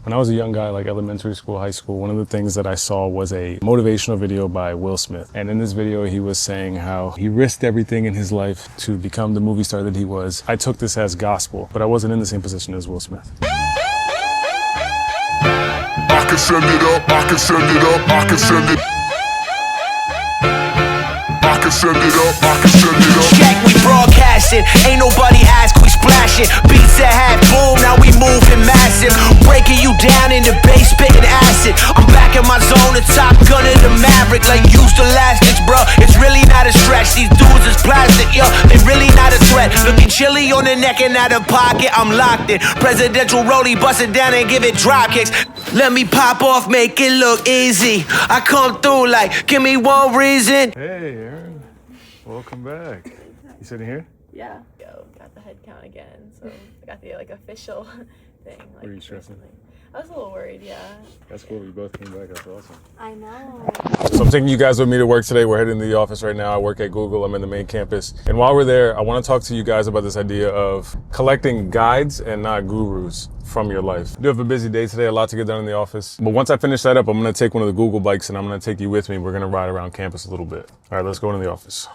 When I was a young guy, like elementary school, high school, one of the things that I saw was a motivational video by Will Smith. And in this video, he was saying how he risked everything in his life to become the movie star that he was. I took this as gospel, but I wasn't in the same position as Will Smith. I can send it up, I can send it up, I can send it. I can send it up, I can send it up. Check, we broadcasting, ain't nobody ask, we splashing. Beats that had boom, now we moving massive. Breaking you down in the bass, spitting acid. I'm back in my zone, the top gun of the Maverick. Like used elastics, bro, it's really not a stretch. These dudes is plastic, yo, they really not a threat. Looking chilly on the neck and out of pocket, I'm locked in. Presidential rollie, bust it down and give it drop kicks. Let me pop off, make it look easy. I come through like, give me one reason. Hey, Aaron, welcome back. You sitting here? Yeah. Yo, got the head count again, so I got the official thing. Like, Were you stressing? recently. I was a little worried, yeah. That's cool. We both came back. That's awesome. I know. So I'm taking you guys with me to work today. We're heading to the office right now. I work at Google. I'm in the main campus. And while we're there, I want to talk to you guys about this idea of collecting guides and not gurus from your life. I do have a busy day today, a lot to get done in the office. But once I finish that up, I'm going to take one of the Google bikes and I'm going to take you with me. We're going to ride around campus a little bit. All right, let's go into the office.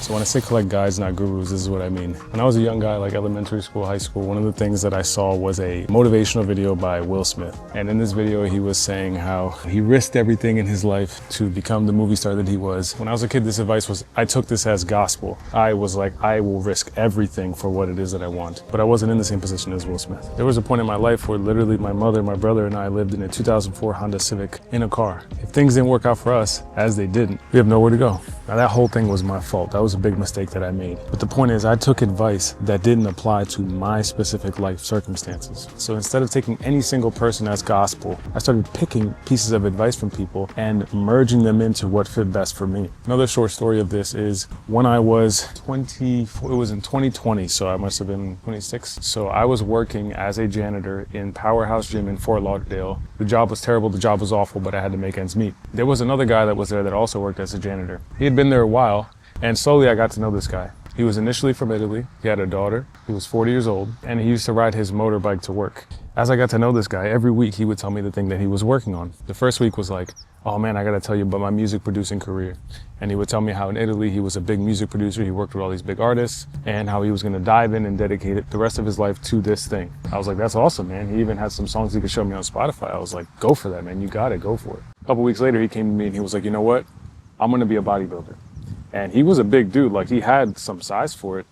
When I say collect guides, not gurus, this is what I mean. When I was a young guy, like elementary school, high school, one of the things that I saw was a motivational video by Will Smith. And in this video, he was saying how he risked everything in his life to become the movie star that he was. When I was a kid, this advice was, I took this as gospel. I was like, I will risk everything for what it is that I want. But I wasn't in the same position as Will Smith. There was a point in my life where literally my mother, my brother, and I lived in a 2004 Honda Civic in a car. If things didn't work out for us, as they didn't, we have nowhere to go. Now that whole thing was my fault. That was a big mistake that I made. But the point is, I took advice that didn't apply to my specific life circumstances. So instead of taking any single person as gospel, I started picking pieces of advice from people and merging them into what fit best for me. Another short story of this is when I was 24, it was in 2020, so I must have been 26. So I was working as a janitor in Powerhouse Gym in Fort Lauderdale. The job was terrible, the job was awful, but I had to make ends meet. There was another guy that was there that also worked as a janitor. He had been there a while, and slowly I got to know this guy. He was initially from Italy, he had a daughter, he was 40 years old, and he used to ride his motorbike to work. As I got to know this guy, every week he would tell me the thing that he was working on. The first week was like, oh man, I gotta tell you about my music producing career. And he would tell me how in Italy he was a big music producer, he worked with all these big artists, and how he was gonna dive in and dedicate it the rest of his life to this thing. I was like, that's awesome, man. He even had some songs he could show me on Spotify. I was like, go for that, man, you got it, go for it. A couple weeks later, he came to me and he was like, you know what? I'm gonna be a bodybuilder. And he was a big dude, like he had some size for it.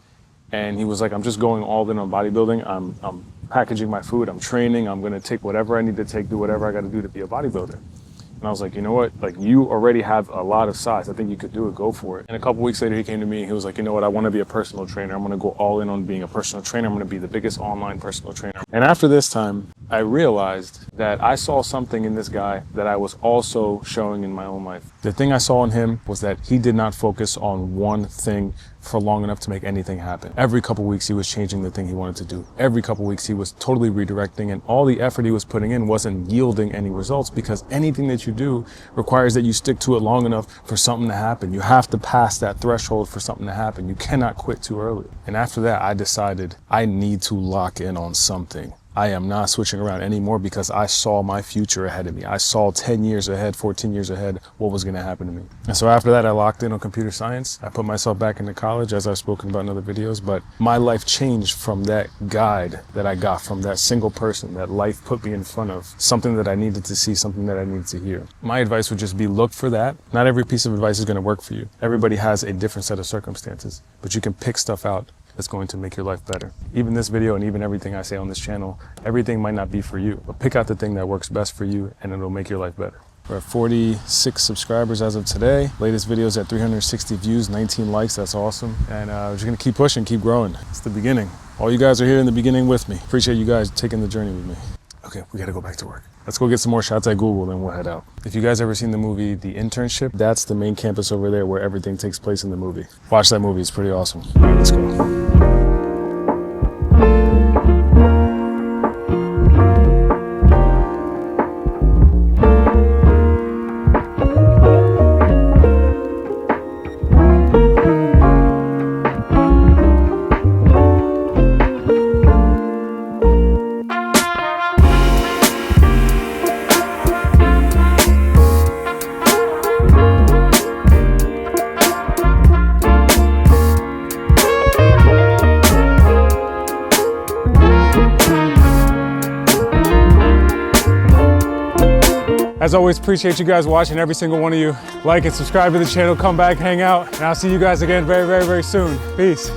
And he was like, I'm just going all in on bodybuilding. I'm packaging my food, I'm training, I'm gonna take whatever I need to take, do whatever I gotta do to be a bodybuilder. And I was like, you know what? Like you already have a lot of size. I think you could do it, go for it. And a couple weeks later, he came to me and he was like, you know what? I wanna be a personal trainer. I'm gonna go all in on being a personal trainer. I'm gonna be the biggest online personal trainer. And after this time, I realized that I saw something in this guy that I was also showing in my own life. The thing I saw in him was that he did not focus on one thing for long enough to make anything happen. Every couple weeks he was changing the thing he wanted to do. Every couple weeks he was totally redirecting, and all the effort he was putting in wasn't yielding any results, because anything that you do requires that you stick to it long enough for something to happen. You have to pass that threshold for something to happen. You cannot quit too early. And after that, I decided I need to lock in on something. I am not switching around anymore because I saw my future ahead of me. I saw 10 years ahead, 14 years ahead, what was gonna happen to me. And so after that, I locked in on computer science. I put myself back into college, as I've spoken about in other videos, but my life changed from that guide that I got from that single person that life put me in front of, something that I needed to see, something that I needed to hear. My advice would just be look for that. Not every piece of advice is gonna work for you. Everybody has a different set of circumstances, but you can pick stuff out that's going to make your life better. Even this video and even everything I say on this channel, everything might not be for you, but pick out the thing that works best for you and it'll make your life better. We're at 46 subscribers as of today. Latest video is at 360 views, 19 likes, that's awesome. And we're just gonna keep pushing, keep growing. It's the beginning. All you guys are here in the beginning with me. Appreciate you guys taking the journey with me. Okay, we gotta go back to work. Let's go get some more shots at Google, then we'll head out. If you guys ever seen the movie The Internship, that's the main campus over there where everything takes place in the movie. Watch that movie, it's pretty awesome. All right, let's go. As always, appreciate you guys watching, every single one of you. Like and subscribe to the channel, come back, hang out, and I'll see you guys again very, very, very soon. Peace.